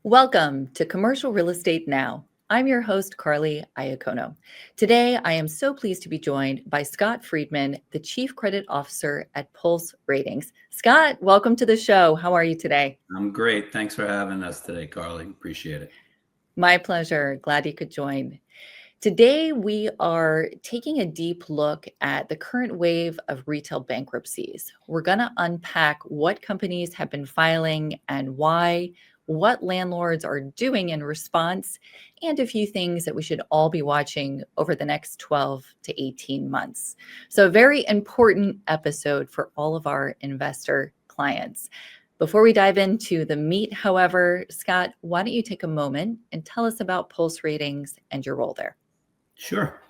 Welcome to Commercial Real Estate Now. I'm your host, Carly Iacono. Today, I am so pleased to be joined by Scott Friedman, the Chief Credit Officer at Pulse Ratings. Scott, welcome to the show. How are you today? I'm great. Thanks for having us today, Carly. Appreciate it. My pleasure. Glad you could join. Today, we are taking a deep look at the current wave of retail bankruptcies. We're going to unpack what companies have been filing and why, what landlords are doing in response, and a few things that we should all be watching over the next 12 to 18 months. So, a very important episode for all of our investor clients. Before we dive into the meat, however, Scott, why don't you take a moment and tell us about Pulse Ratings and your role there? Sure.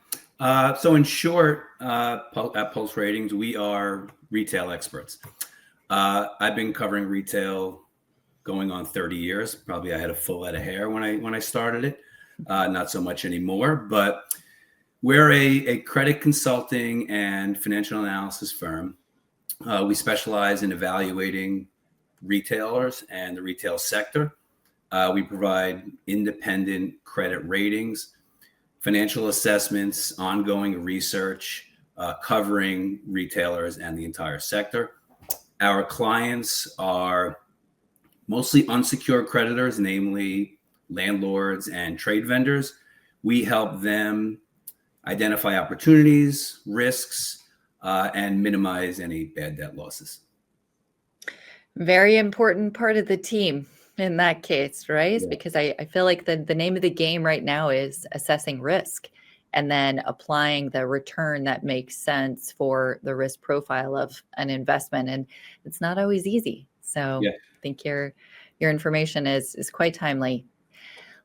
So in short, at Pulse Ratings, we are retail experts. I've been covering retail going on 30 years. Probably I had a full head of hair when I started it. Not so much anymore, but we're a credit consulting and financial analysis firm. We specialize in evaluating retailers and the retail sector. We provide independent credit ratings, financial assessments, ongoing research, covering retailers and the entire sector. Our clients are mostly unsecured creditors, namely landlords and trade vendors. We help them identify opportunities, risks, and minimize any bad debt losses. Very important part of the team in that case, right? Yeah. Because I feel like the name of the game right now is assessing risk and then applying the return that makes sense for the risk profile of an investment. And it's not always easy. So Yeah. I think your information is quite timely.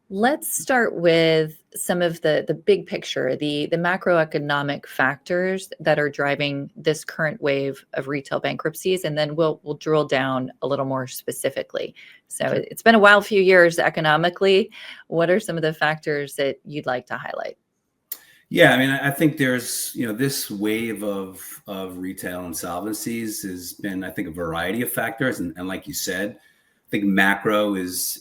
Let's start with some of the big picture, the macroeconomic factors that are driving this current wave of retail bankruptcies, and then we'll drill down a little more specifically. So Sure. it's been a few years economically. What are some of the factors that you'd like to highlight? Yeah, I mean, I think there's, this wave of retail insolvencies has been, I think, a variety of factors. And like you said, I think macro is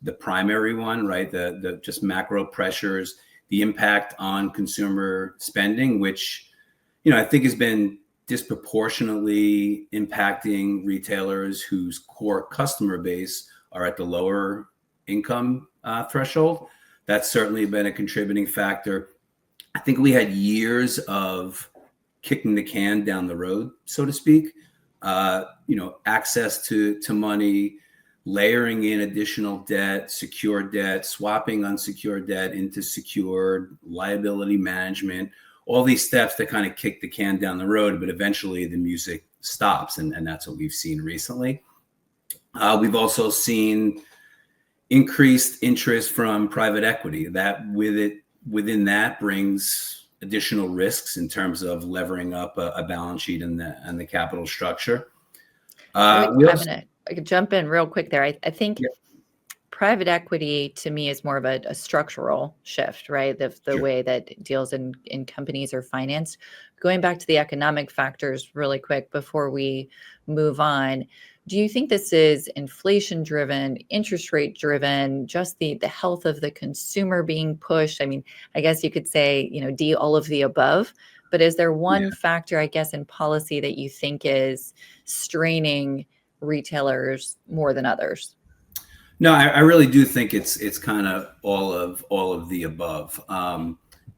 the primary one, right? The just macro pressures, the impact on consumer spending, which, I think has been disproportionately impacting retailers whose core customer base are at the lower income threshold. That's certainly been a contributing factor. I think we had years of kicking the can down the road, so to speak. Access to money, layering in additional debt, secured debt, swapping unsecured debt into secured, liability management, all these steps that kind of kick the can down the road, but eventually the music stops. And that's what we've seen recently. We've also seen increased interest from private equity. That within that brings additional risks in terms of levering up a balance sheet and the capital structure. I could jump in real quick there. I think Yeah. private equity to me is more of a structural shift, right? The Sure. way that deals in companies are financed. Going back to the economic factors really quick before we move on, do you think this is inflation driven, interest rate driven, just the health of the consumer being pushed? I mean, I guess you could say, D, all of the above, but is there one factor, I guess, in policy that you think is straining retailers more than others? No, I really do think it's kind of all of the above.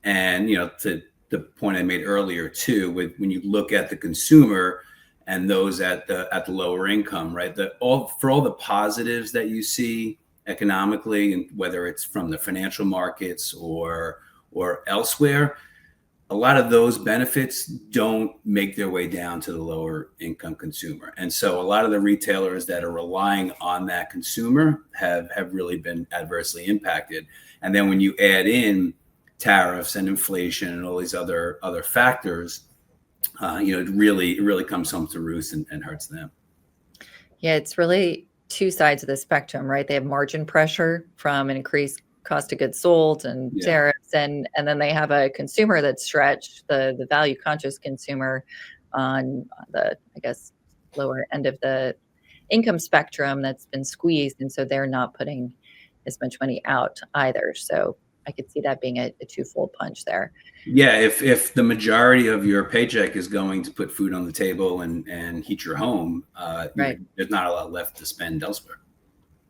And to the point I made earlier too, when you look at the consumer and those at the lower income, right? For all the positives that you see economically, and whether it's from the financial markets or elsewhere, a lot of those benefits don't make their way down to the lower income consumer. And so a lot of the retailers that are relying on that consumer have really been adversely impacted. And then when you add in tariffs and inflation and all these other factors, it really comes home to roost and hurts them. Yeah, it's really two sides of the spectrum, right? They have margin pressure from an increased cost of goods sold and tariffs, and then they have a consumer that's stretched, the value conscious consumer on the, I guess, lower end of the income spectrum that's been squeezed, and so they're not putting as much money out either. So I could see that being a twofold punch there. Yeah, if the majority of your paycheck is going to put food on the table and heat your home, Right. there's not a lot left to spend elsewhere.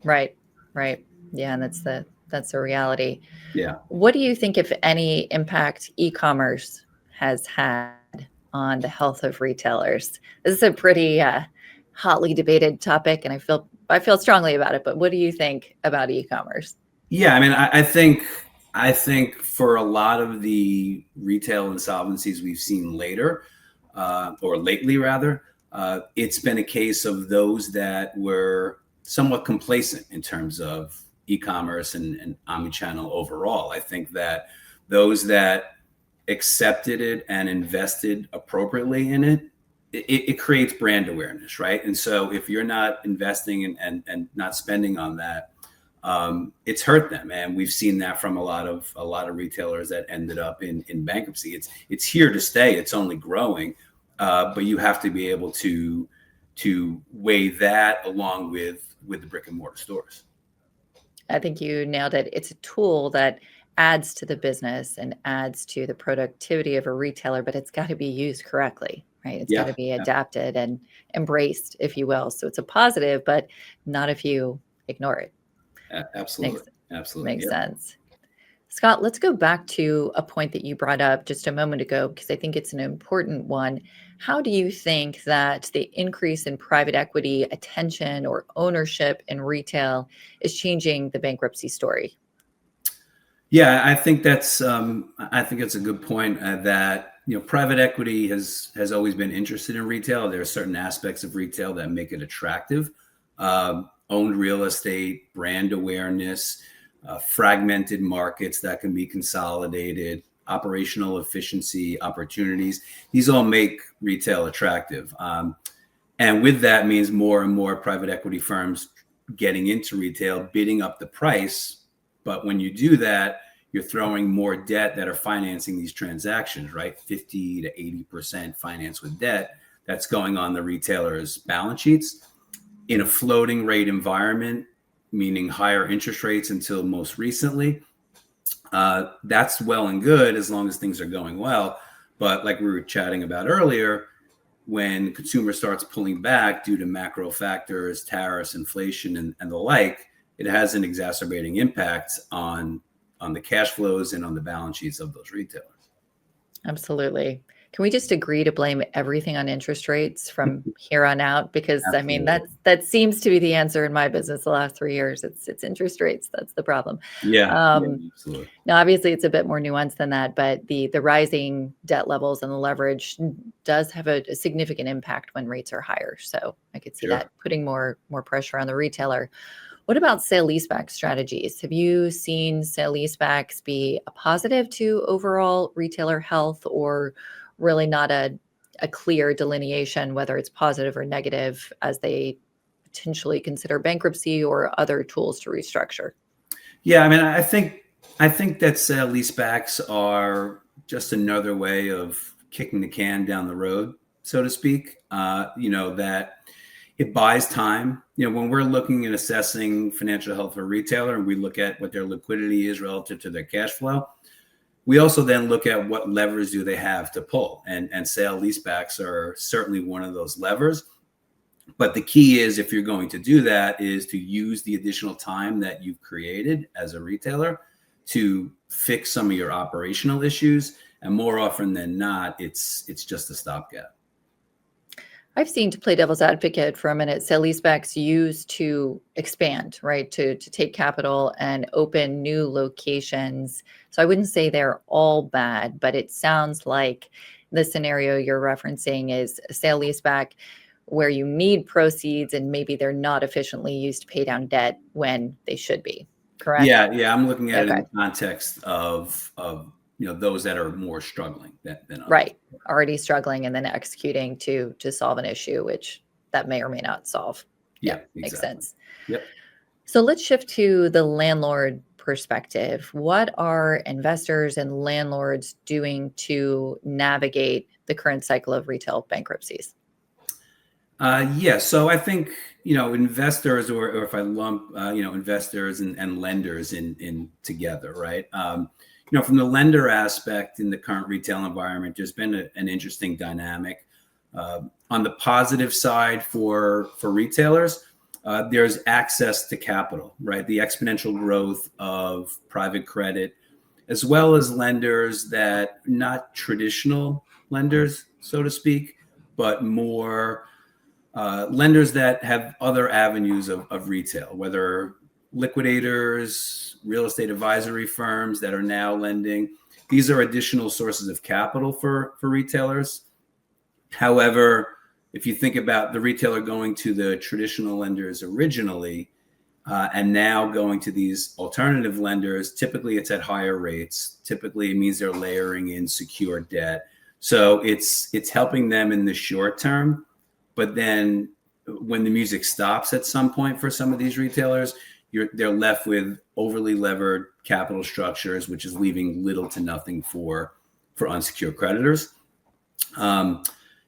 Right. Right. Yeah, and that's the reality. Yeah. What do you think, if any, impact e-commerce has had on the health of retailers? This is a pretty hotly debated topic, and I feel strongly about it. But what do you think about e-commerce? Yeah, I mean, I think for a lot of the retail insolvencies we've seen later, or lately rather, it's been a case of those that were somewhat complacent in terms of e-commerce and omnichannel overall. I think that those that accepted it and invested appropriately in it, it creates brand awareness, right? And so if you're not investing and not spending on that, it's hurt them, and we've seen that from a lot of retailers that ended up in bankruptcy. It's here to stay. It's only growing, but you have to be able to weigh that along with the brick and mortar stores. I think you nailed it. It's a tool that adds to the business and adds to the productivity of a retailer, but it's got to be used correctly, right? It's got to Yeah, be adapted and embraced, if you will. So it's a positive, but not if you ignore it. absolutely, Makes absolutely. makes Yeah. sense. Scott, let's go back to a point that you brought up just a moment ago, because I think it's an important one. How do you think that the increase in private equity attention or ownership in retail is changing the bankruptcy story? Yeah, I think it's a good point, that private equity has always been interested in retail. There are certain aspects of retail that make it attractive. Owned real estate, brand awareness, fragmented markets that can be consolidated, operational efficiency opportunities. These all make retail attractive. And with that means more and more private equity firms getting into retail, bidding up the price. But when you do that, you're throwing more debt that are financing these transactions, right? 50 to 80% finance with debt that's going on the retailer's balance sheets. In a floating rate environment, meaning higher interest rates until most recently, that's well and good as long as things are going well. But like we were chatting about earlier, when consumer starts pulling back due to macro factors, tariffs, inflation, and the like, it has an exacerbating impact on the cash flows and on the balance sheets of those retailers. Absolutely. Can we just agree to blame everything on interest rates from here on out? Because I mean, Absolutely. that seems to be the answer in my business the last 3 years. It's interest rates. That's the problem. Yeah, yeah, Um, absolutely. Now, obviously, it's a bit more nuanced than that, but the rising debt levels and the leverage does have a significant impact when rates are higher. So I could see that Sure. putting more pressure on the retailer. What about sale leaseback strategies? Have you seen sale leasebacks be a positive to overall retailer health, or really not a clear delineation whether it's positive or negative as they potentially consider bankruptcy or other tools to restructure? Yeah, I mean, I think that sale leasebacks are just another way of kicking the can down the road, so to speak. That it buys time. When we're looking and assessing financial health of a retailer, and we look at what their liquidity is relative to their cash flow, we also then look at what levers do they have to pull, and sale leasebacks are certainly one of those levers. But the key is, if you're going to do that, is to use the additional time that you've created as a retailer to fix some of your operational issues. And more often than not, it's just a stopgap. I've seen, to play devil's advocate for a minute, sale leasebacks used to expand, right? To take capital and open new locations. So I wouldn't say they're all bad, but it sounds like the scenario you're referencing is a sale leaseback where you need proceeds and maybe they're not efficiently used to pay down debt when they should be. Correct? Yeah, I'm looking at it in Okay. the context of those that are more struggling than others. Right. Already struggling and then executing to solve an issue, which that may or may not solve. Yeah, Yep. Makes exactly. sense. Yep. So let's shift to the landlord perspective. What are investors and landlords doing to navigate the current cycle of retail bankruptcies? Yeah, so I think investors, or if I lump, investors and lenders in together, right? From the lender aspect in the current retail environment, there's been an interesting dynamic. On the positive side for retailers, there's access to capital, right? The exponential growth of private credit, as well as lenders that not traditional lenders, so to speak, but more lenders that have other avenues of retail, whether liquidators, real estate advisory firms that are now lending. These are additional sources of capital for retailers. However, if you think about the retailer going to the traditional lenders originally and now going to these alternative lenders, typically it's at higher rates. Typically it means they're layering in secured debt. So it's helping them in the short term. But then when the music stops at some point for some of these retailers, they're left with overly levered capital structures, which is leaving little to nothing for unsecured creditors. On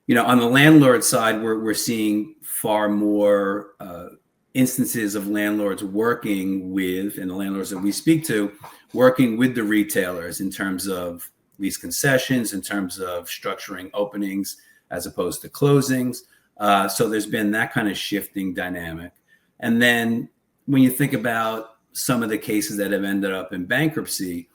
the landlord side, we're seeing far more instances of landlords working with, and the landlords that we speak to, working with the retailers in terms of lease concessions, in terms of structuring openings as opposed to closings. So there's been that kind of shifting dynamic. And then when you think about some of the cases that have ended up in bankruptcy,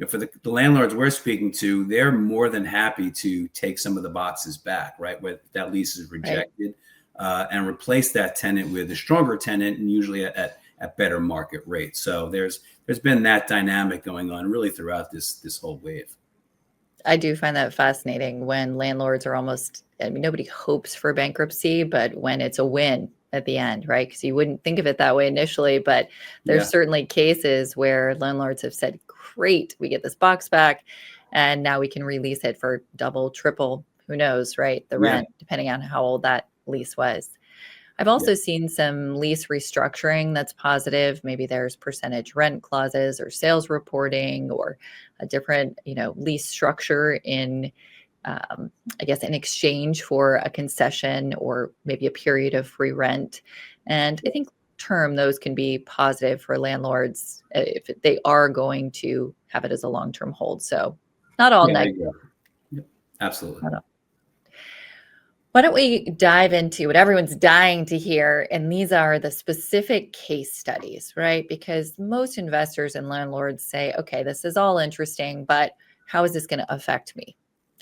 for the landlords we're speaking to, they're more than happy to take some of the boxes back, right? Where that lease is rejected, and replace that tenant with a stronger tenant, and usually at better market rates. So there's been that dynamic going on really throughout this whole wave. I do find that fascinating when landlords are almost, nobody hopes for bankruptcy, but when it's a win at the end, right? Because you wouldn't think of it that way initially, but there's certainly cases where landlords have said, great, we get this box back and now we can release it for double, triple, who knows, right? The rent, depending on how old that lease was. I've also seen some lease restructuring that's positive. Maybe there's percentage rent clauses or sales reporting or a different, lease structure in, in exchange for a concession or maybe a period of free rent. And I think term, those can be positive for landlords if they are going to have it as a long-term hold. So not all negative. Absolutely. Why don't we dive into what everyone's dying to hear? And these are the specific case studies, right? Because most investors and landlords say, okay, this is all interesting, but how is this going to affect me?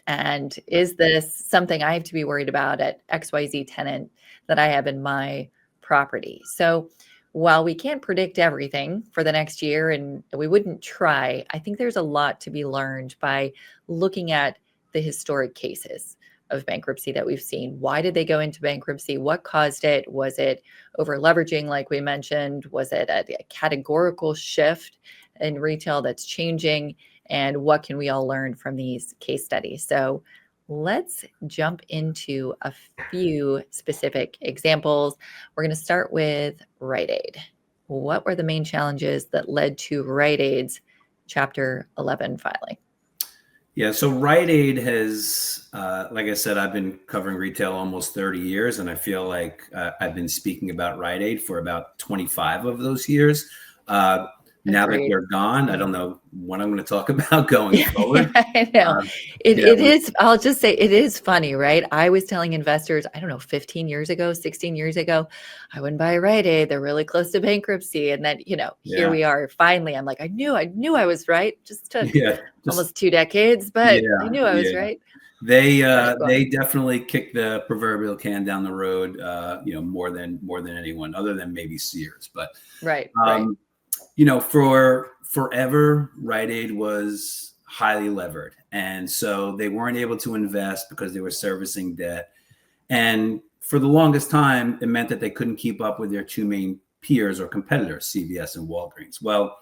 And is this something I have to be worried about at XYZ tenant that I have in my property? So while we can't predict everything for the next year, and we wouldn't try, I think there's a lot to be learned by looking at the historic cases of bankruptcy that we've seen. Why did they go into bankruptcy? What caused it? Was it over leveraging, like we mentioned? Was it a categorical shift in retail that's changing? And what can we all learn from these case studies? So let's jump into a few specific examples. We're going to start with Rite Aid. What were the main challenges that led to Rite Aid's Chapter 11 filing? Yeah, so Rite Aid has, like I said, I've been covering retail almost 30 years, and I feel like I've been speaking about Rite Aid for about 25 of those years. Now that they're gone, I don't know what I'm going to talk about going forward. I know. It is, I'll just say it is funny, right? I was telling investors, I don't know, 15 years ago, 16 years ago, I wouldn't buy Rite Aid. They're really close to bankruptcy. And then, here we are. Finally, I'm like, I knew I was right. Just took almost 2 decades, but I knew I was right. They definitely kicked the proverbial can down the road, more than anyone other than maybe Sears. But right. For forever, Rite Aid was highly levered. And so they weren't able to invest because they were servicing debt. And for the longest time, it meant that they couldn't keep up with their two main peers or competitors, CVS and Walgreens. Well,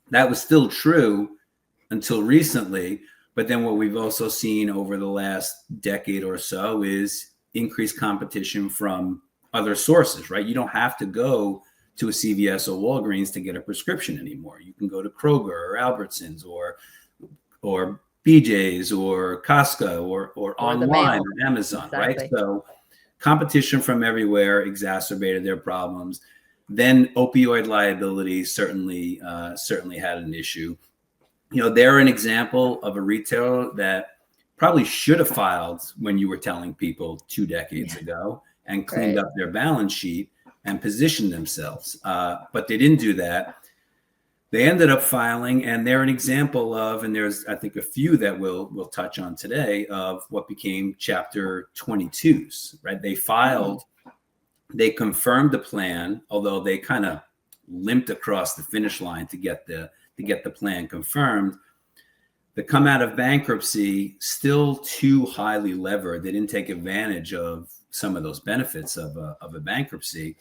that was still true until recently. But then what we've also seen over the last decade or so is increased competition from other sources, right? You don't have to go to a CVS or Walgreens to get a prescription anymore. You can go to Kroger or Albertsons or BJ's or Costco or online or Amazon, right? So competition from everywhere exacerbated their problems. Then opioid liability certainly had an issue. They're an example of a retailer that probably should have filed when you were telling people 2 decades ago and cleaned up their balance sheet and positioned themselves. But they didn't do that. They ended up filing, and they're an example of, and there's, I think, a few that we'll touch on today, of what became Chapter 22s, right? They filed, they confirmed the plan, although they kind of limped across the finish line to get the plan confirmed. They come out of bankruptcy still too highly levered. They didn't take advantage of some of those benefits of a bankruptcy.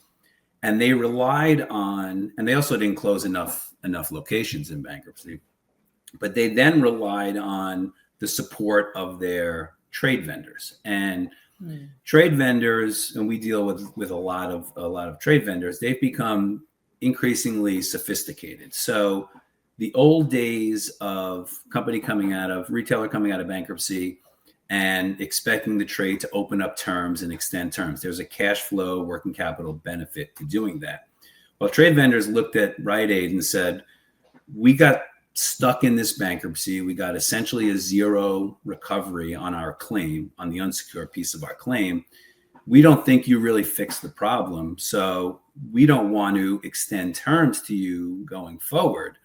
And they relied on, and they also didn't close enough locations in bankruptcy, but they then relied on the support of their trade vendors. And trade vendors, and we deal with a lot of trade vendors, they've become increasingly sophisticated. So the old days of retailer coming out of bankruptcy and expecting the trade to open up terms and extend terms, there's a cash flow, working capital benefit to doing that. Well, trade vendors looked at Rite Aid and said, we got stuck in this bankruptcy. We got essentially a zero recovery on our claim, on the unsecured piece of our claim. We don't think you really fixed the problem. So we don't want to extend terms to you going forward,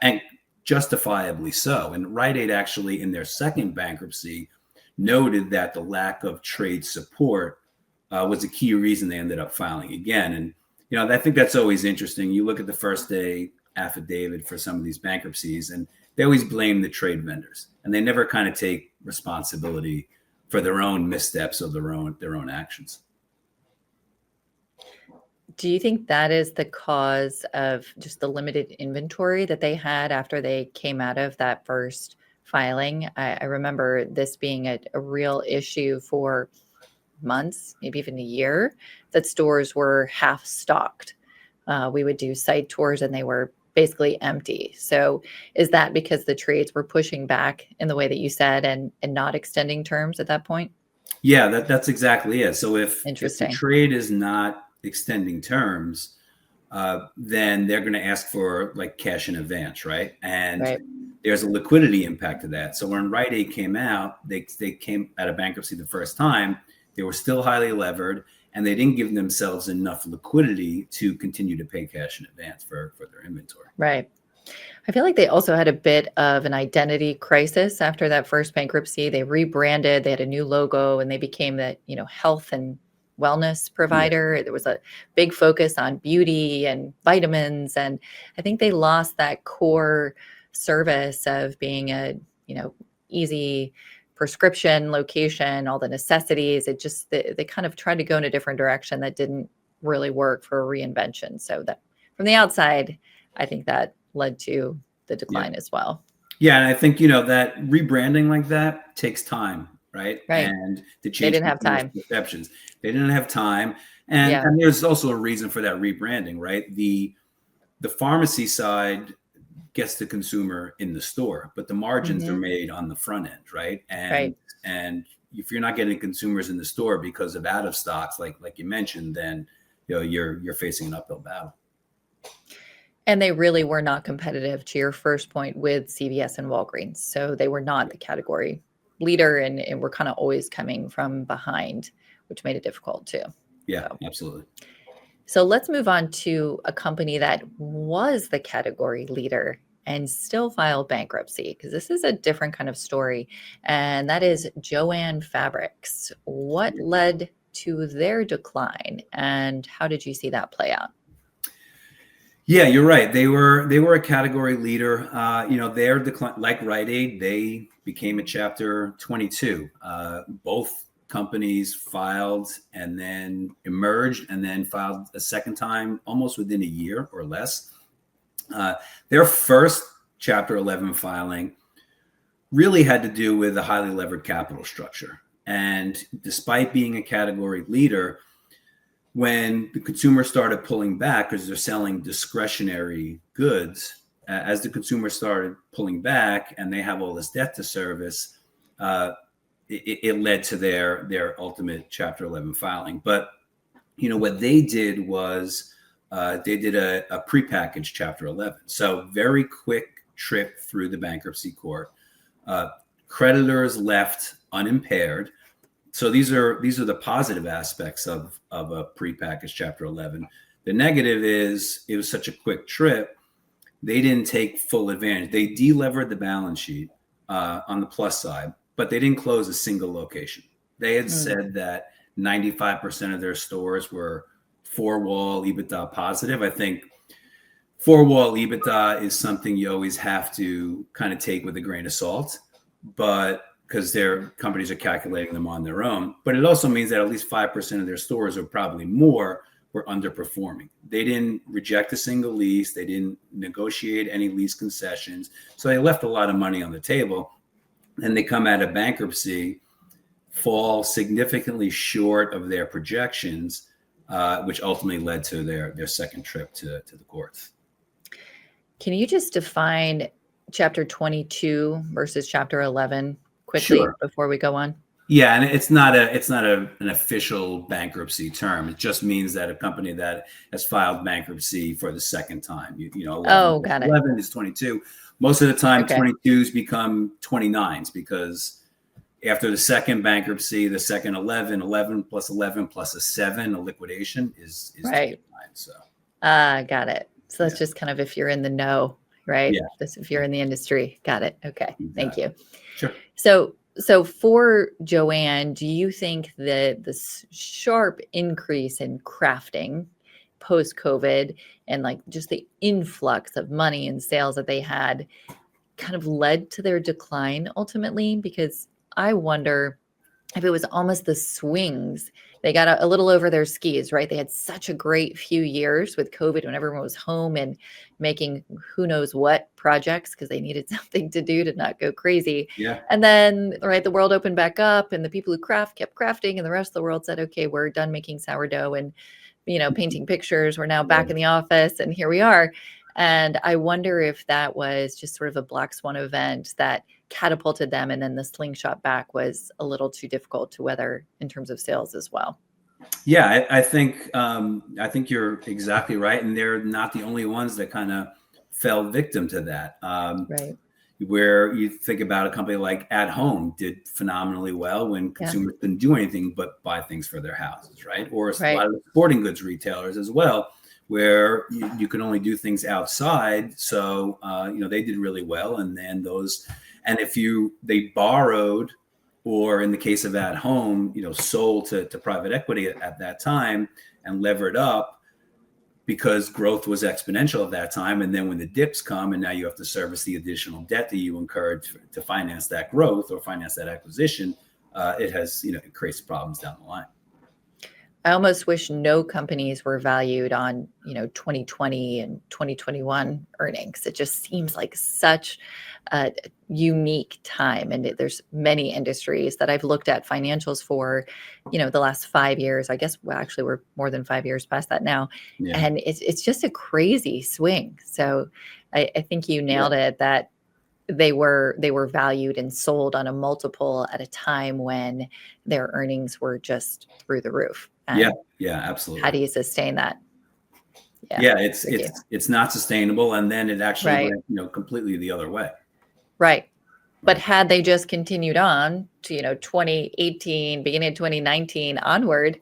and justifiably so. And Rite Aid actually, in their second bankruptcy, noted that the lack of trade support was a key reason they ended up filing again. And I think that's always interesting. You look at the first day affidavit for some of these bankruptcies, and they always blame the trade vendors, and they never kind of take responsibility for their own missteps or their own actions. Do you think that is the cause of just the limited inventory that they had after they came out of that first filing? I remember this being a real issue for months, maybe even a year, that stores were half stocked. We would do site tours and they were basically empty. So is that because the trades were pushing back in the way that you said and not extending terms at that point? Yeah, that's exactly it. So if the trade is not extending terms, then they're going to ask for like cash in advance, right? And there's a liquidity impact to that. So when Rite Aid came out, they came out of bankruptcy the first time. They were still highly levered, and they didn't give themselves enough liquidity to continue to pay cash in advance for their inventory. Right. I feel like they also had a bit of an identity crisis after that first bankruptcy. They rebranded, they had a new logo, and they became the, health and wellness provider. There was a big focus on beauty and vitamins. And I think they lost that core service of being a, easy prescription location, all the necessities. It just, they kind of tried to go in a different direction that didn't really work for a reinvention. So that from the outside, I think that led to the decline as well. Yeah. And I think, that rebranding like that takes time, right? And to change, they didn't have time. Perceptions. They didn't have time. And there's also a reason for that rebranding, right? The pharmacy side gets the consumer in the store, but the margins are made on the front end, right? And if you're not getting consumers in the store because of out of stocks, like you mentioned, then you're facing an uphill battle. And they really were not competitive, to your first point, with CVS and Walgreens. So they were not the category leader, and we're kind of always coming from behind, which made it difficult too. Yeah, absolutely. So let's move on to a company that was the category leader and still filed bankruptcy, because this is a different kind of story, and that is Joann Fabrics. What led to their decline, and how did you see that play out? Yeah, you're right. They were a category leader. Their decline, like Rite Aid, they became a Chapter 22. Both companies filed and then emerged and then filed a second time almost within a year or less. Their first Chapter 11 filing really had to do with a highly levered capital structure. And despite being a category leader, when the consumer started pulling back because they're selling discretionary goods, as the consumer started pulling back and they have all this debt to service, it led to their ultimate Chapter 11 filing. But what they did was they did a prepackaged Chapter 11. So very quick trip through the bankruptcy court. Creditors left unimpaired. So these are the positive aspects of a prepackaged Chapter 11. The negative is it was such a quick trip. They didn't take full advantage. They delevered the balance sheet on the plus side, but they didn't close a single location. They had said that 95% of their stores were four-wall EBITDA positive. I think four-wall EBITDA is something you always have to kind of take with a grain of salt, but because their companies are calculating them on their own. But it also means that at least 5% of their stores, or probably more, were underperforming. They didn't reject a single lease. They didn't negotiate any lease concessions. So they left a lot of money on the table. And they come out of bankruptcy, fall significantly short of their projections, which ultimately led to their second trip to the courts. Can you just define Chapter 22 versus Chapter 11 quickly before we go on? Yeah, and it's not an official bankruptcy term. It just means that a company that has filed bankruptcy for the second time, 11, got it. 11 is 22. Most of the time, 22s become 29s because after the second bankruptcy, the second 11 plus 11 plus a 7, a liquidation is right. 29. So, got it. So that's just kind of if you're in the know, right? Yeah. This, if you're in the industry. Got it. Okay. Exactly. Thank you. Sure. So for Joann, do you think that this sharp increase in crafting post-COVID and like just the influx of money and sales that they had kind of led to their decline ultimately? Because I wonder if it was almost the swings. They got a little over their skis, right? They had such a great few years with COVID when everyone was home and making who knows what projects because they needed something to do to not go crazy. Yeah. And then, right, the world opened back up and the people who craft kept crafting and the rest of the world said, okay, we're done making sourdough and, painting pictures. We're now back in the office and here we are. And I wonder if that was just sort of a black swan event that catapulted them. And then the slingshot back was a little too difficult to weather in terms of sales as well. Yeah, I think you're exactly right. And they're not the only ones that kind of fell victim to that. Right. Where you think about a company like At Home did phenomenally well when consumers didn't do anything but buy things for their houses, right? Or a lot of sporting goods retailers as well, where you can only do things outside. So, they did really well. And then and if they borrowed, or in the case of At Home, sold to private equity at that time and levered up because growth was exponential at that time. And then when the dips come and now you have to service the additional debt that you incurred to finance that growth or finance that acquisition, it creates problems down the line. I almost wish no companies were valued on, 2020 and 2021 earnings. It just seems like such a unique time. And there's many industries that I've looked at financials for, the last 5 years. I guess actually we're more than 5 years past that now. Yeah. And it's just a crazy swing. So I think you nailed it that they were valued and sold on a multiple at a time when their earnings were just through the roof. Yeah, absolutely. How do you sustain that? Yeah, it's not sustainable, and then it actually went, completely the other way. Right. But had they just continued on to 2018, beginning of 2019 onward,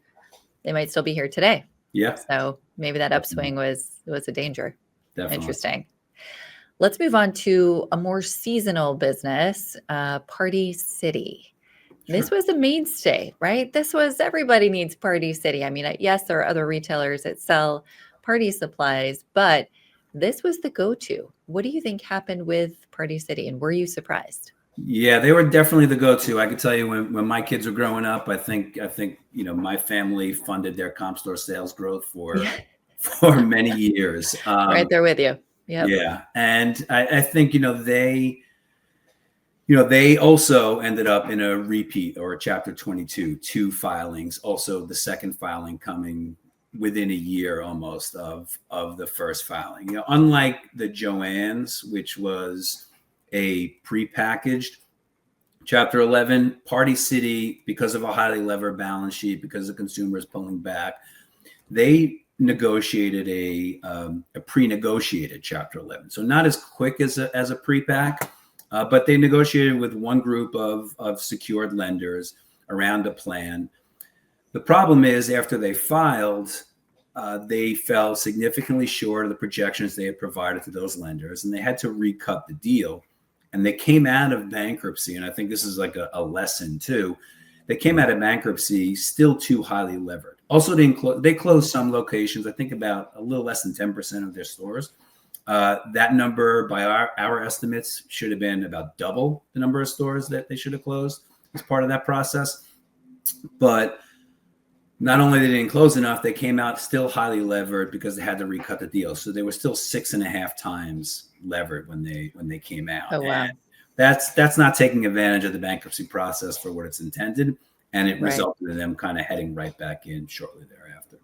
they might still be here today. Yeah. So maybe that upswing was a danger. Definitely. Interesting. Let's move on to a more seasonal business, Party City. Sure. This was a mainstay, right? Everybody needs Party City. I mean, yes, there are other retailers that sell party supplies, but this was the go-to. What do you think happened with Party City, and were you surprised? Yeah, they were definitely the go-to. I can tell you when my kids were growing up, I think my family funded their comp store sales growth for many years. Right there with you. Yep. Yeah, and I think they also ended up in a repeat or a Chapter 22, 2 filings. Also, the second filing coming within a year almost of the first filing. Unlike the Joann's, which was a prepackaged Chapter 11, Party City, because of a highly levered balance sheet, because the consumer is pulling back, they negotiated a pre-negotiated Chapter 11. So not as quick as a pre-pack, but they negotiated with one group of secured lenders around a plan. The problem is, after they filed, they fell significantly short of the projections they had provided to those lenders, and they had to recut the deal. And they came out of bankruptcy, and I think this is like a lesson too. They came out of bankruptcy still too highly levered. Also, they closed some locations, I think about a little less than 10% of their stores. That number, by our estimates, should have been about double the number of stores that they should have closed as part of that process. But not only they didn't close enough, they came out still highly levered because they had to recut the deal. So they were still 6.5 times levered when they came out. Oh, wow. And that's not taking advantage of the bankruptcy process for what it's intended. And it resulted in them kind of heading right back in shortly thereafter.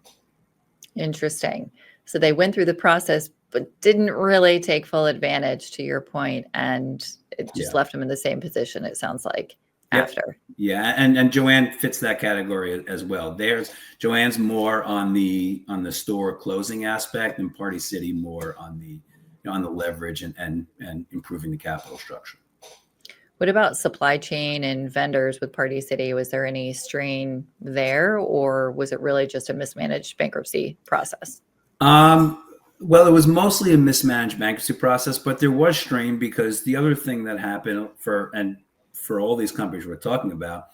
Interesting. So they went through the process, but didn't really take full advantage, to your point, and it just left them in the same position, it sounds like, after. Yeah, and Joann fits that category as well. Joann's more on the store closing aspect, and Party City more on the leverage and improving the capital structure. What about supply chain and vendors with Party City? Was there any strain there, or was it really just a mismanaged bankruptcy process? Well, it was mostly a mismanaged bankruptcy process, but there was strain because the other thing that happened for all these companies we're talking about,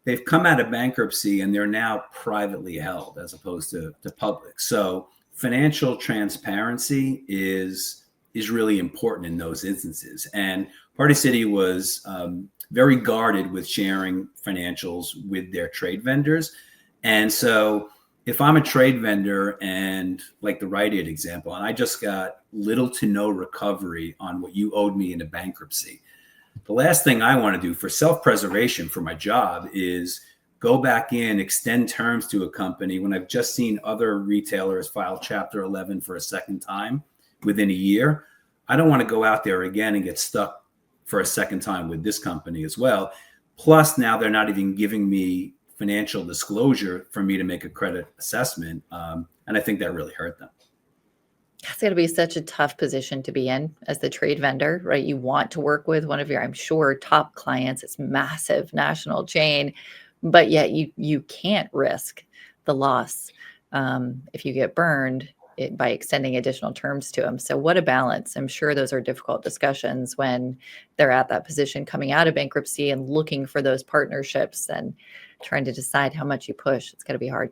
they've come out of bankruptcy and they're now privately held as opposed to public. So financial transparency is really important in those instances. And Party City was very guarded with sharing financials with their trade vendors. And so if I'm a trade vendor, and like the Rite Aid example, and I just got little to no recovery on what you owed me in a bankruptcy, the last thing I want to do for self-preservation for my job is go back in, extend terms to a company when I've just seen other retailers file Chapter 11 for a second time within a year. I don't want to go out there again and get stuck for a second time with this company as well. Plus, now they're not even giving me financial disclosure for me to make a credit assessment. And I think that really hurt them. That's got to be such a tough position to be in as the trade vendor, right? You want to work with one of your, I'm sure, top clients. It's massive national chain, but yet you can't risk the loss if you get burned by extending additional terms to them. So what a balance. I'm sure those are difficult discussions when they're at that position coming out of bankruptcy and looking for those partnerships and trying to decide how much you push. It's got to be hard.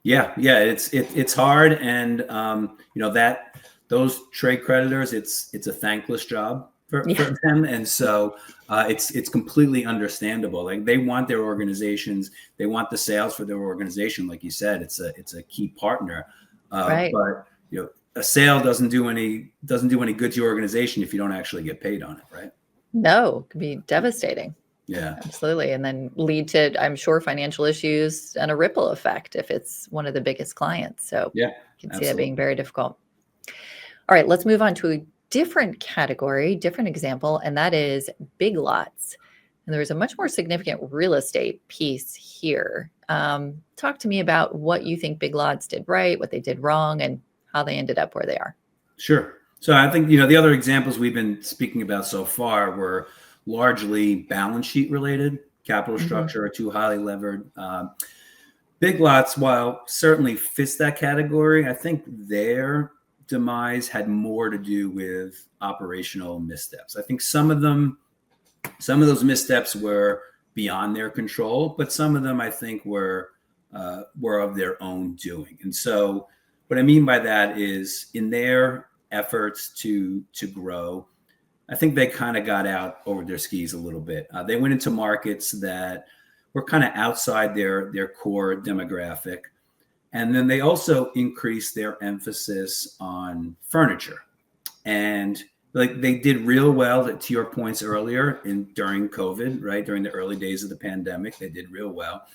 Yeah, it's hard, and that those trade creditors, it's a thankless job for them, and so it's completely understandable. Like, they want their organizations, they want the sales for their organization. Like you said, it's a key partner, Right. But a sale doesn't do any good to your organization if you don't actually get paid on it, right? No, it can be devastating. Yeah, Absolutely. And then lead to, I'm sure, financial issues and a ripple effect if it's one of the biggest clients. So yeah, you can see that being very difficult. All right, let's move on to a different category, different example, and that is big lots. And there's a much more significant real estate piece here. Talk to me about what you think big lots did right, what they did wrong, and how they ended up where they are. Sure. So I think, the other examples we've been speaking about so far were largely balance sheet related, capital structure, or too highly levered. Big lots, while certainly fits that category, I think their demise had more to do with operational missteps. I think some of those missteps were beyond their control, but some of them I think were of their own doing. And so what I mean by that is, in their efforts to grow, I think they kind of got out over their skis a little bit. They went into markets that were kind of outside their core demographic. And then they also increased their emphasis on furniture. And like, they did real well, to your points earlier, during COVID, right? During the early days of the pandemic, they did real well.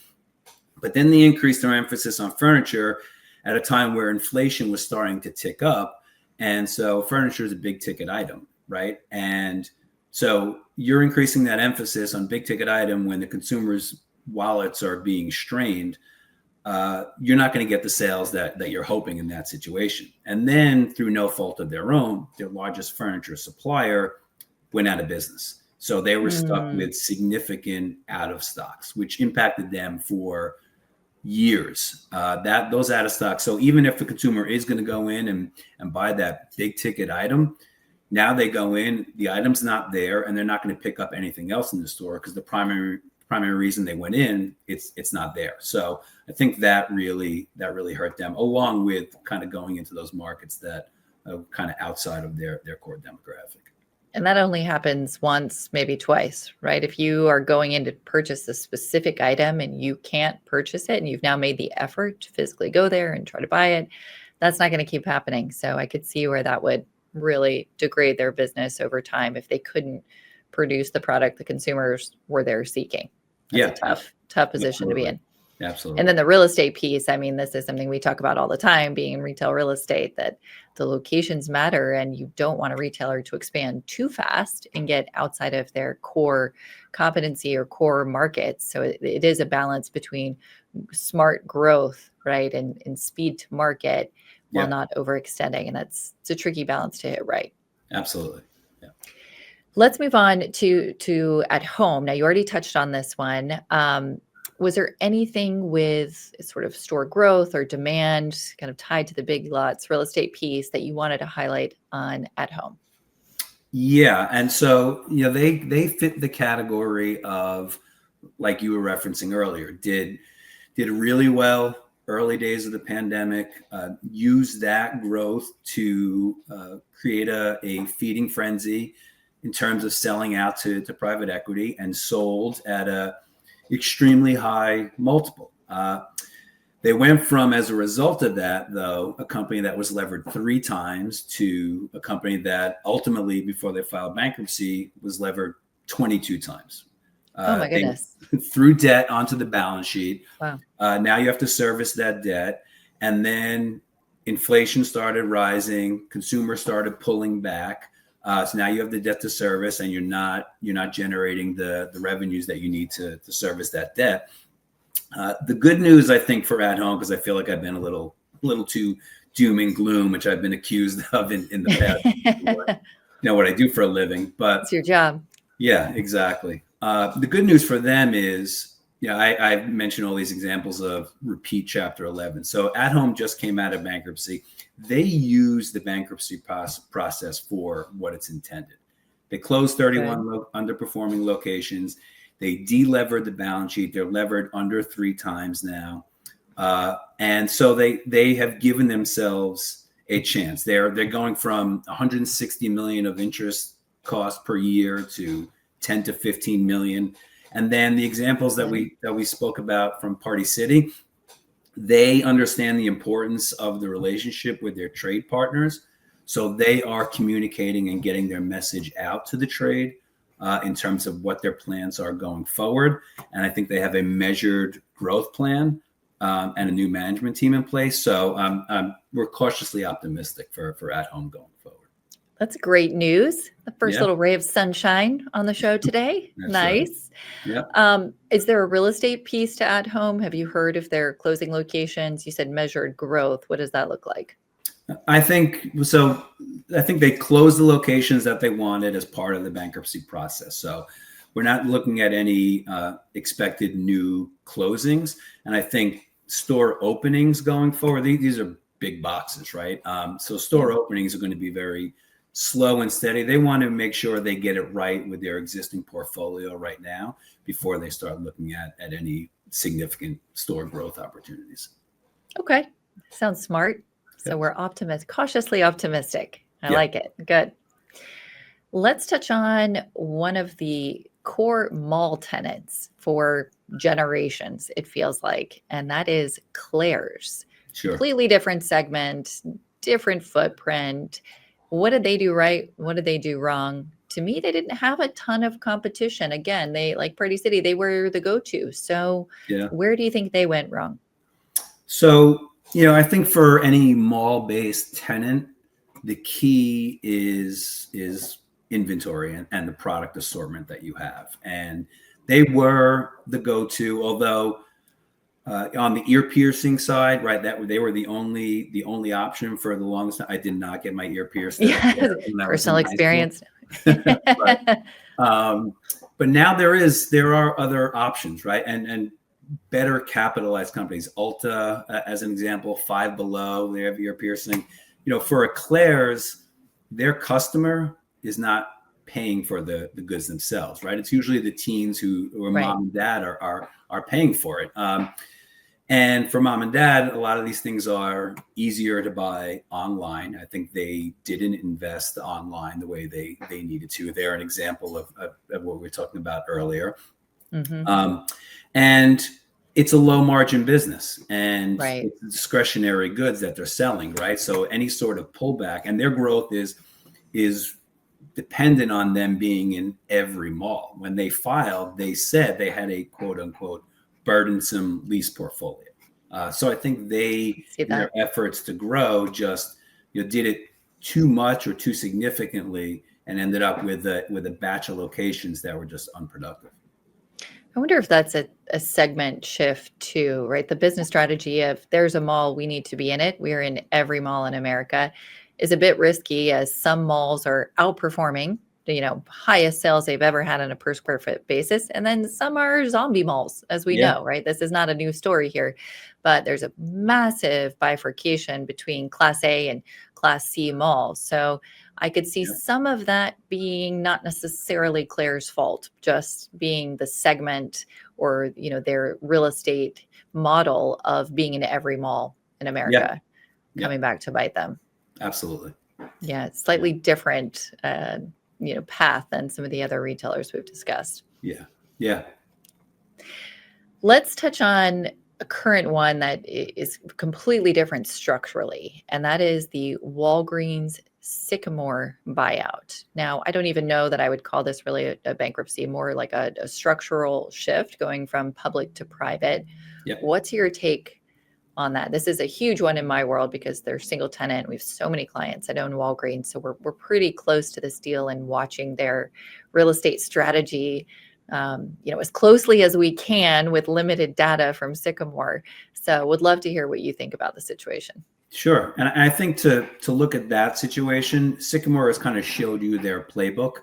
But then they increased their emphasis on furniture at a time where inflation was starting to tick up. And so furniture is a big ticket item, right? And So you're increasing that emphasis on big ticket item when the consumers' wallets are being strained. You're not going to get the sales that you're hoping in that situation. And then through no fault of their own, their largest furniture supplier went out of business. So they were stuck with significant out of stocks, which impacted them for years. Those out of stocks. So even if the consumer is going to go in and buy that big ticket item, now they go in, the item's not there, and they're not going to pick up anything else in the store because the primary reason they went in, it's not there. So I think that really hurt them, along with kind of going into those markets that are kind of outside of their core demographic. And that only happens once, maybe twice, right? If you are going in to purchase a specific item and you can't purchase it, and you've now made the effort to physically go there and try to buy it, that's not going to keep happening. So I could see where that would really degrade their business over time if they couldn't produce the product the consumers were there seeking. That's a tough position to be in. Absolutely. And then the real estate piece, I mean, this is something we talk about all the time, being in retail real estate, that the locations matter, and you don't want a retailer to expand too fast and get outside of their core competency or core markets. So it is a balance between smart growth, right, and speed to market while not overextending. And it's a tricky balance to hit right. Absolutely. Yeah. Let's move on to at home. Now, you already touched on this one. Was there anything with sort of store growth or demand kind of tied to the Big Lots real estate piece that you wanted to highlight on at home? Yeah. And so, they fit the category of, like you were referencing earlier, did really well early days of the pandemic, used that growth to create a feeding frenzy in terms of selling out to private equity, and sold at a extremely high multiple. They went from, as a result of that, though, a company that was levered 3 times to a company that ultimately, before they filed bankruptcy, was levered 22 times. Oh my goodness. They threw debt onto the balance sheet. Wow. Now you have to service that debt. And then inflation started rising, consumers started pulling back. So now you have the debt to service, and you're not generating the revenues that you need to service that debt. The good news, I think, for at home, because I feel like I've been a little too doom and gloom, which I've been accused of in the past. What I do for a living, but it's your job. Yeah, exactly. The good news for them is, I mentioned all these examples of repeat Chapter 11. So At Home just came out of bankruptcy. They use the bankruptcy process for what it's intended. They closed 31 underperforming locations. They de-levered the balance sheet. They're levered under 3 times now. And so they have given themselves a chance. They're going from 160 million of interest cost per year to 10 to 15 million. And then the examples that we spoke about from Party City, they understand the importance of the relationship with their trade partners. So they are communicating and getting their message out to the trade in terms of what their plans are going forward. And I think they have a measured growth plan and a new management team in place. So we're cautiously optimistic for At Home going forward. That's great news. The first little ray of sunshine on the show today. Nice. Right. Yeah. Is there a real estate piece to At Home? Have you heard if they're closing locations? You said measured growth. What does that look like? I think they closed the locations that they wanted as part of the bankruptcy process. So we're not looking at any expected new closings. And I think store openings going forward, these are big boxes, right? So store openings are going to be very slow and steady. They want to make sure they get it right with their existing portfolio right now before they start looking at any significant store growth opportunities. Okay. Sounds smart. So we're cautiously optimistic. I like it. Good. Let's touch on one of the core mall tenants for generations, it feels like, and that is Claire's. Sure. Completely different segment, different footprint. What did they do right? What did they do wrong? To me, they didn't have a ton of competition. Again, they, like Party City, they were the go-to. So where do you think they went wrong? So, I think for any mall-based tenant, the key is inventory and the product assortment that you have. And they were the go-to, although on the ear piercing side, right, that they were the only option for the longest time. I did not get my ear pierced. Yeah, That was personal in high school. experience. But now there are other options, right? And better capitalized companies. Ulta, as an example, Five Below, they have ear piercing. For Eclairs, their customer is not paying for the goods themselves, right? It's usually the teens who or Right. mom and dad are paying for it. And for mom and dad, a lot of these things are easier to buy online. I think they didn't invest online the way they needed to. They're an example of what we were talking about earlier. Mm-hmm. And it's a low margin business, and Right. it's discretionary goods that they're selling, right? So any sort of pullback, and their growth is dependent on them being in every mall. When they filed, they said they had a quote unquote burdensome lease portfolio. So I think in their efforts to grow just did it too much or too significantly and ended up with a batch of locations that were just unproductive. I wonder if that's a segment shift too, right? The business strategy of there's a mall, we need to be in it. We're in every mall in America is a bit risky as some malls are outperforming, highest sales they've ever had on a per square foot basis. And then some are zombie malls, as we know, right? This is not a new story here, but there's a massive bifurcation between Class A and Class C malls. So I could see some of that being not necessarily Claire's fault, just being the segment or, their real estate model of being in every mall in America coming back to bite them. Absolutely. Yeah, it's slightly different, path than some of the other retailers we've discussed. Yeah. Let's touch on a current one that is completely different structurally, and that is the Walgreens Sycamore buyout. Now, I don't even know that I would call this really a bankruptcy, more like a structural shift going from public to private. What's your take on that? This is a huge one in my world because they're single tenant. We have so many clients that own Walgreens. So we're pretty close to this deal and watching their real estate strategy, as closely as we can with limited data from Sycamore. So would love to hear what you think about the situation. Sure. And I think to look at that situation, Sycamore has kind of showed you their playbook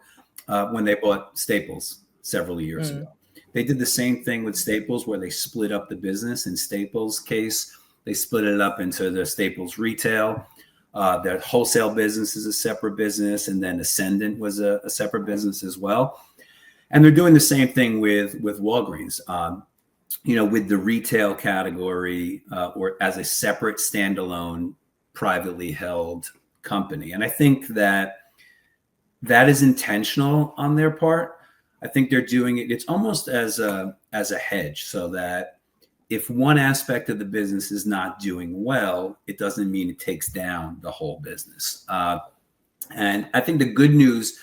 when they bought Staples several years ago. They did the same thing with Staples where they split up the business. In Staples' case, they split it up into the Staples retail. Their wholesale business is a separate business, and then Ascendant was a separate business as well. And they're doing the same thing with Walgreens, with the retail category or as a separate standalone privately held company. And I think that is intentional on their part. I think they're doing it. It's almost as a hedge, so that if one aspect of the business is not doing well, it doesn't mean it takes down the whole business. And I think the good news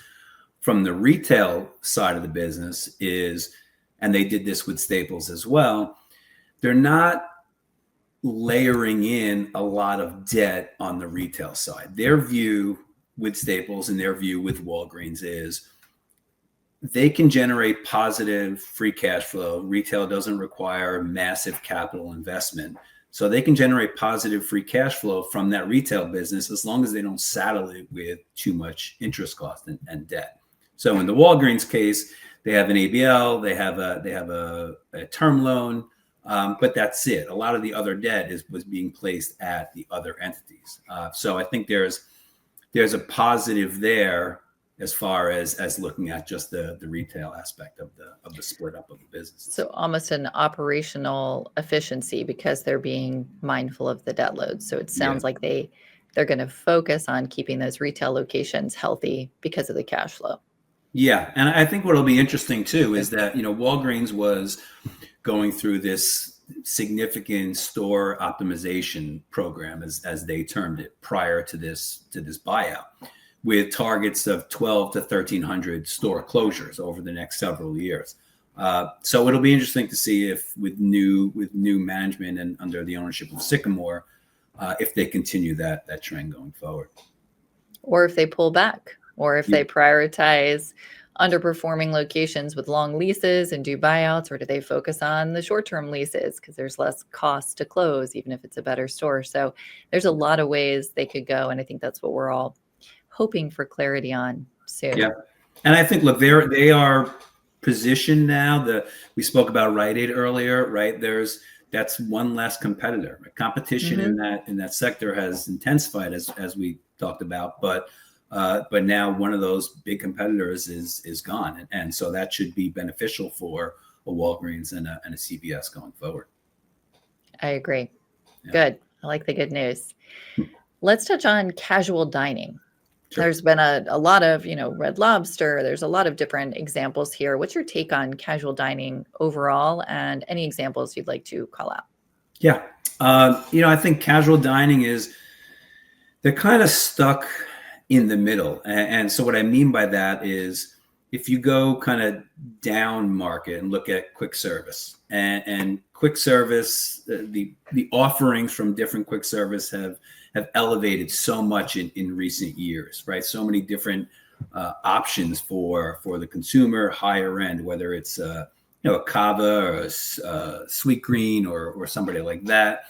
from the retail side of the business is, and they did this with Staples as well, they're not layering in a lot of debt on the retail side. Their view with Staples and their view with Walgreens is they can generate positive free cash flow. Retail doesn't require massive capital investment. So they can generate positive free cash flow from that retail business as long as they don't saddle it with too much interest cost and debt. So in the Walgreens case, they have an ABL, they have a term loan, but that's it. A lot of the other debt was being placed at the other entities. So I think there's a positive there as far as looking at just the retail aspect of the split up of the business. So almost an operational efficiency because they're being mindful of the debt load. So it sounds like they're going to focus on keeping those retail locations healthy because of the cash flow. Yeah. And I think what'll be interesting too is that, Walgreens was going through this significant store optimization program, as they termed it, prior to this buyout, with targets of 12 to 1,300 store closures over the next several years. So it'll be interesting to see if with new management and under the ownership of Sycamore, if they continue that trend going forward. Or if they pull back, or if they prioritize underperforming locations with long leases and do buyouts, or do they focus on the short-term leases because there's less cost to close, even if it's a better store? So there's a lot of ways they could go. And I think that's what we're all hoping for clarity on soon. Yeah. And I think, look, they are positioned now. We spoke about Rite Aid earlier, right? That's one less competitor. Competition in that sector has intensified as we talked about, but now one of those big competitors is gone, and so that should be beneficial for a Walgreens and a CVS going forward. I agree. Yeah. Good. I like the good news. Let's touch on casual dining. Sure. There's been a lot of, Red Lobster. There's a lot of different examples here. What's your take on casual dining overall, and any examples you'd like to call out? Yeah. I think casual dining they're kind of stuck in the middle. And so what I mean by that is, if you go kind of down market and look at quick service and quick service, the offerings from different quick service have elevated so much in recent years, right? So many different options for the consumer, higher end, whether it's a Cava or a Sweet Green or somebody like that.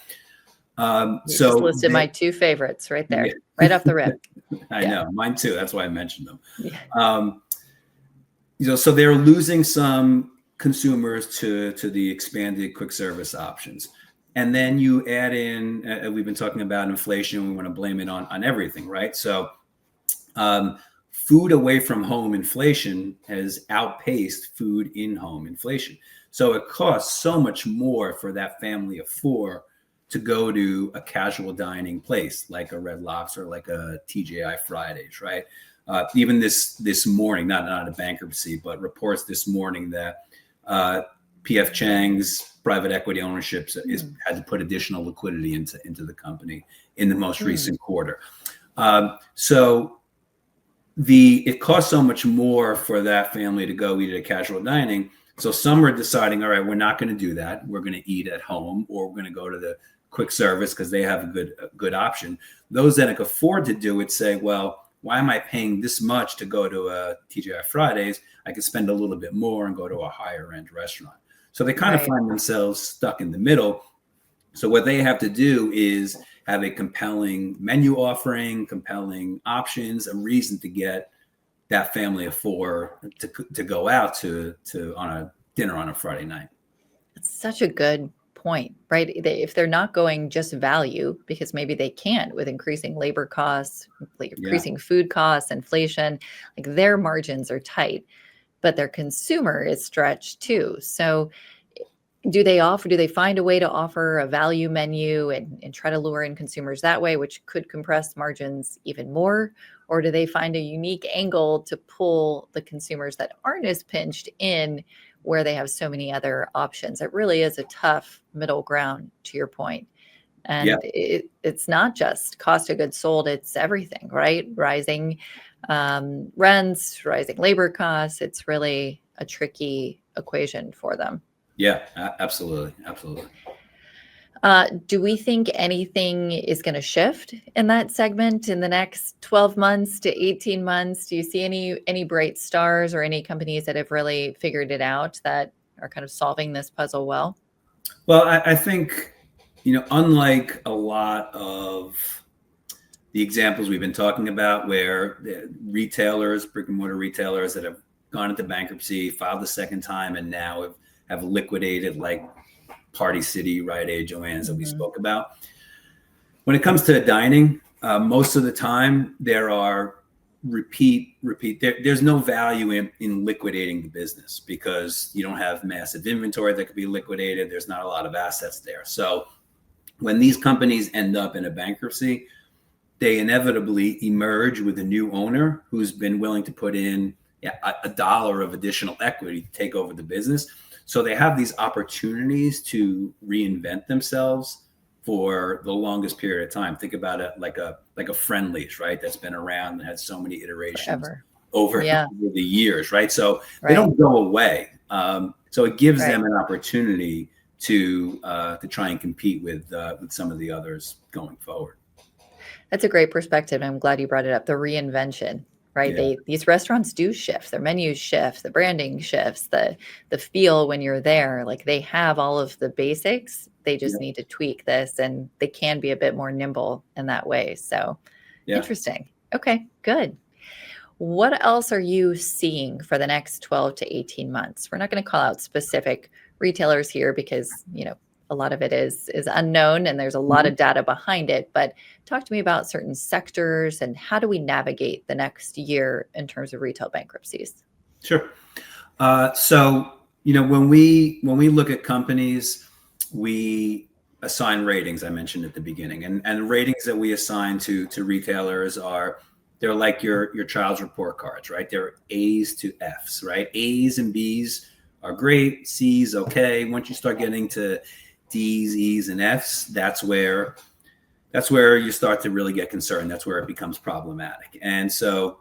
You just listed my two favorites right there, right off the rip. I know, mine too. That's why I mentioned them. Yeah. So they're losing some consumers to the expanded quick service options. And then you add in, we've been talking about inflation. We want to blame it on everything, right? So food away from home inflation has outpaced food in home inflation. So it costs so much more for that family of four to go to a casual dining place like a Red Lobster, like a TGI Fridays, right? Even this morning, not a bankruptcy, but reports this morning that PF Chang's private equity ownership had to put additional liquidity into the company in the most recent quarter. So it costs so much more for that family to go eat at a casual dining. So some are deciding, all right, we're not going to do that. We're going to eat at home, or we're going to go to the quick service because they have a good option. Those that can afford to do it say, well, why am I paying this much to go to a TGI Fridays? I could spend a little bit more and go to a higher end restaurant. So they kind of find themselves stuck in the middle. So what they have to do is have a compelling menu offering, compelling options, a reason to get that family of four to go out to on a dinner on a Friday night. That's such a good point, right? If they're not going just value, because maybe they can't with increasing labor costs, increasing food costs, inflation, like their margins are tight, but their consumer is stretched too. So do they find a way to offer a value menu and try to lure in consumers that way, which could compress margins even more? Or do they find a unique angle to pull the consumers that aren't as pinched in where they have so many other options? It really is a tough middle ground, to your point. And it's not just cost of goods sold, it's everything, right? Rising rents, rising labor costs. It's really a tricky equation for them. Yeah, absolutely. Do we think anything is going to shift in that segment in the next 12 months to 18 months? Do you see any bright stars or any companies that have really figured it out that are kind of solving this puzzle well? Well, I think, unlike a lot of the examples we've been talking about where retailers, brick and mortar retailers that have gone into bankruptcy, filed the second time, and now have liquidated, like Party City, Rite Aid, Joann's that we spoke about. When it comes to dining, most of the time there are repeat. There's no value in liquidating the business because you don't have massive inventory that could be liquidated. There's not a lot of assets there. So when these companies end up in a bankruptcy, they inevitably emerge with a new owner who's been willing to put in $1 of additional equity to take over the business. So they have these opportunities to reinvent themselves for the longest period of time. Think about it like a Friendly's, right? That's been around and had so many iterations over the years, right? So they don't go away. So it gives them an opportunity to try and compete with some of the others going forward. That's a great perspective. I'm glad you brought it up. The reinvention, right? Yeah. These restaurants do shift, their menus shift, the branding shifts, the feel when you're there. Like they have all of the basics. They just Yeah. need to tweak this, and they can be a bit more nimble in that way. So Yeah. interesting. Okay, good. What else are you seeing for the next 12 to 18 months? We're not going to call out specific retailers here because, a lot of it is unknown and there's a lot Mhm. of data behind it, but talk to me about certain sectors and how do we navigate the next year in terms of retail bankruptcies? Sure. So, when we look at companies, we assign ratings. I mentioned at the beginning, and ratings that we assign to retailers they're like your child's report cards, right? They're A's to F's, right? A's and B's are great. C's okay. Once you start getting to D's, E's, and F's, that's where you start to really get concerned. That's where it becomes problematic. And so,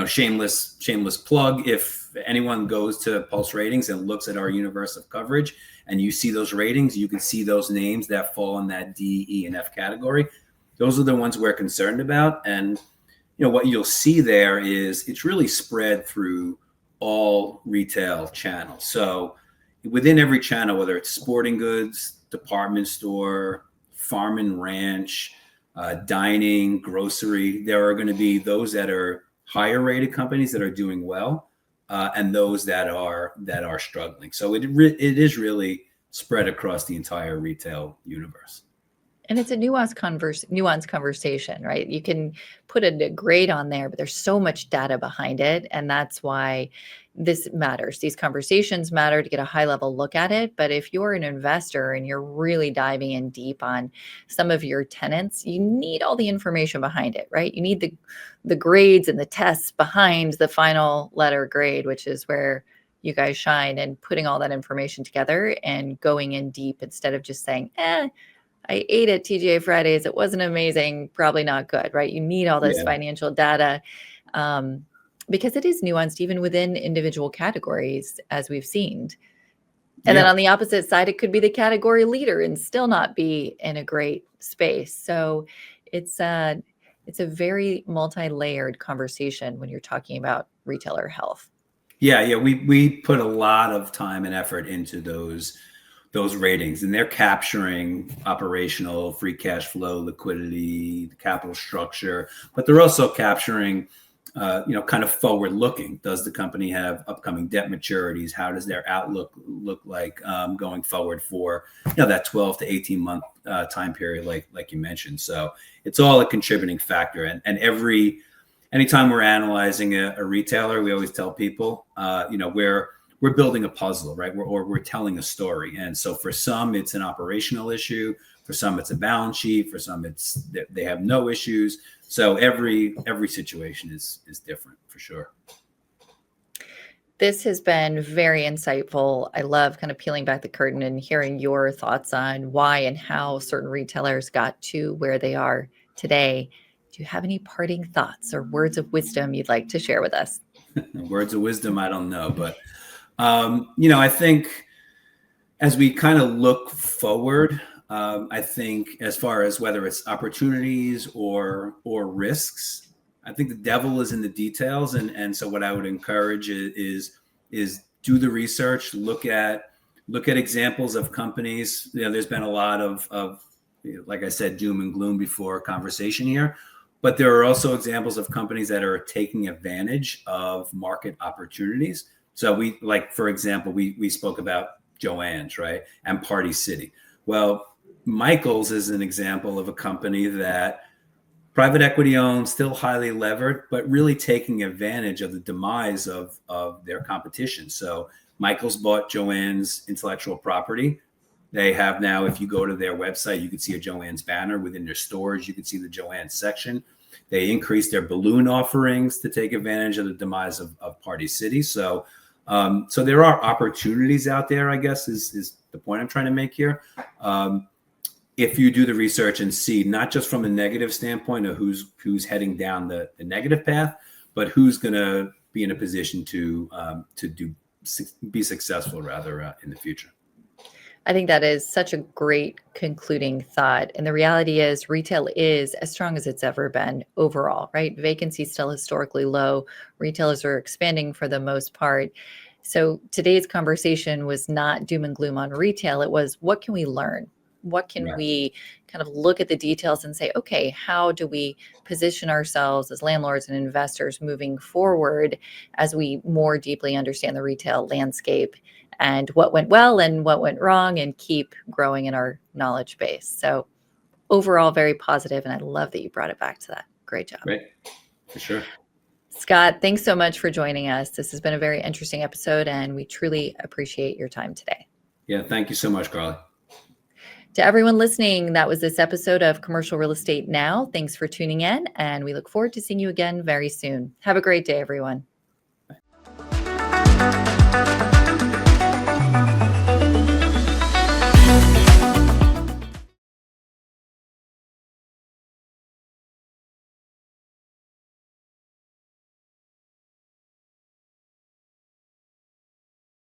shameless plug. If anyone goes to Pulse Ratings and looks at our universe of coverage and you see those ratings, you can see those names that fall in that D, E, and F category. Those are the ones we're concerned about. And, what you'll see there is it's really spread through all retail channels. So within every channel, whether it's sporting goods, department store, farm and ranch, dining, grocery, there are going to be those that are higher rated companies that are doing well, and those that are struggling. So it is really spread across the entire retail universe. And it's a nuanced conversation, right? You can put a grade on there, but there's so much data behind it. And that's why this matters. These conversations matter to get a high level look at it. But if you're an investor and you're really diving in deep on some of your tenants, you need all the information behind it, right? You need the grades and the tests behind the final letter grade, which is where you guys shine, and putting all that information together and going in deep instead of just saying, I ate at TGA Fridays. It wasn't amazing. Probably not good, right? You need all this Yeah. financial data, because it is nuanced even within individual categories, as we've seen. And then Yeah. on the opposite side, it could be the category leader and still not be in a great space. So it's a very multi-layered conversation when you're talking about retailer health. Yeah. We put a lot of time and effort into those ratings, and they're capturing operational, free cash flow, liquidity, capital structure, but they're also capturing kind of forward looking. Does the company have upcoming debt maturities? How does their outlook look like going forward for that 12 to 18 month time period, like you mentioned? So it's all a contributing factor. And anytime we're analyzing a retailer, we always tell people, we're building a puzzle, right? We're telling a story. And so for some, it's an operational issue. For some, it's a balance sheet. For some, they have no issues. So every situation is different for sure. This has been very insightful. I love kind of peeling back the curtain and hearing your thoughts on why and how certain retailers got to where they are today. Do you have any parting thoughts or words of wisdom you'd like to share with us? Words of wisdom, I don't know, but I think as we kind of look forward, I think as far as whether it's opportunities or risks, I think the devil is in the details. And so what I would encourage is do the research, look at examples of companies. There's been a lot of like I said, doom and gloom before conversation here. But there are also examples of companies that are taking advantage of market opportunities. So for example, we spoke about Joann's, right? And Party City. Well, Michael's is an example of a company that private equity owned, still highly levered, but really taking advantage of the demise of their competition. So Michael's bought Joann's intellectual property. They have now, if you go to their website, you can see a Joann's banner. Within their stores, you can see the Joann's section. They increased their balloon offerings to take advantage of the demise of Party City. So there are opportunities out there, I guess, is the point I'm trying to make here. If you do the research and see, not just from a negative standpoint of who's heading down the negative path, but who's going to be in a position to be successful rather in the future. I think that is such a great concluding thought. And the reality is, retail is as strong as it's ever been overall, right? Vacancy is still historically low. Retailers are expanding for the most part. So today's conversation was not doom and gloom on retail. It was, what can we learn? What can Right. we kind of look at the details and say, okay, how do we position ourselves as landlords and investors moving forward as we more deeply understand the retail landscape and what went well and what went wrong, and keep growing in our knowledge base. So overall, very positive, and I love that you brought it back to that. Great job. Right. For sure. Scott, thanks so much for joining us. This has been a very interesting episode, and we truly appreciate your time today. Yeah. Thank you so much, Carly. To everyone listening, that was this episode of Commercial Real Estate Now. Thanks for tuning in, and we look forward to seeing you again very soon. Have a great day, everyone.